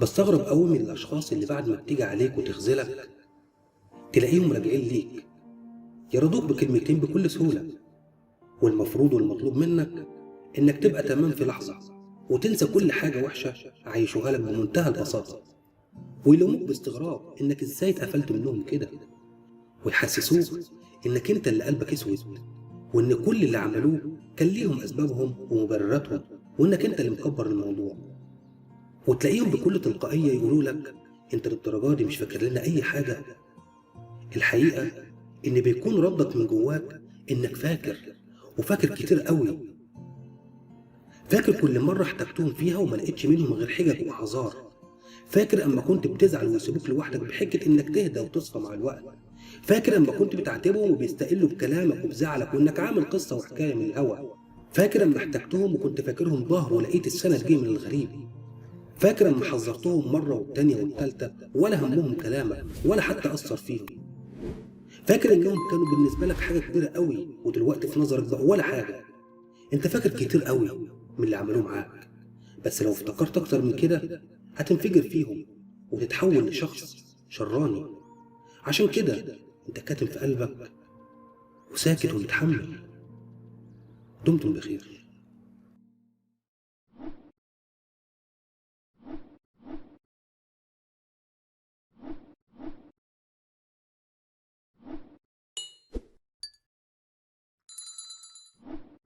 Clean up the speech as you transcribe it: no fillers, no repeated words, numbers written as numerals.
بستغرب قوي من الاشخاص اللي بعد ما بتيجي عليك وتخذلك تلاقيهم راجعين ليك يرضوك بكلمتين بكل سهولة، والمفروض والمطلوب منك انك تبقى تمام في لحظة وتنسى كل حاجة وحشة عايشوها لك بمنتهى البساطة، ويلوموك باستغراب انك ازاي اتقفلت منهم كده، ويحسسوك انك انت اللي قلبك اسود، وان كل اللي عملوه كان ليهم اسبابهم ومبرراتهم، وانك انت اللي مكبر الموضوع. وتلاقيهم بكل تلقائية يقولوا لك انت للدرجة دي مش فاكر لنا اي حاجة. الحقيقة ان بيكون ردك من جواك انك فاكر، وفاكر كتير قوي. فاكر كل مرة احتجتهم فيها وما لقيتش منهم غير حجج واعذار. فاكر اما كنت بتزعل ويسيبوك لوحدك بحجة انك تهدى وتصفى مع الوقت. فاكر اما كنت بتعاتبهم وبيستقلوا بكلامك وبزعلك وانك عامل قصة وحكاية من الهوا. فاكر اما احتجتهم وكنت فاكرهم ظهر ولقيت السند جه من الغريب. فاكر اما حذرتهم مرة والتانية والتالتة ولا همهم كلامك ولا حتى أثر فيهم. فاكر انهم كانوا بالنسبة لك حاجة كبيرة قوي ودلوقتي في نظرك بقوا ولا حاجة. انت فاكر كتير قوي من اللي عملوه معاك، بس لو افتكرت اكتر من كده هتنفجر فيهم وتتحول لشخص شراني. عشان كده انت كاتم في قلبك وساكت ومتحمل. دمتم بخير.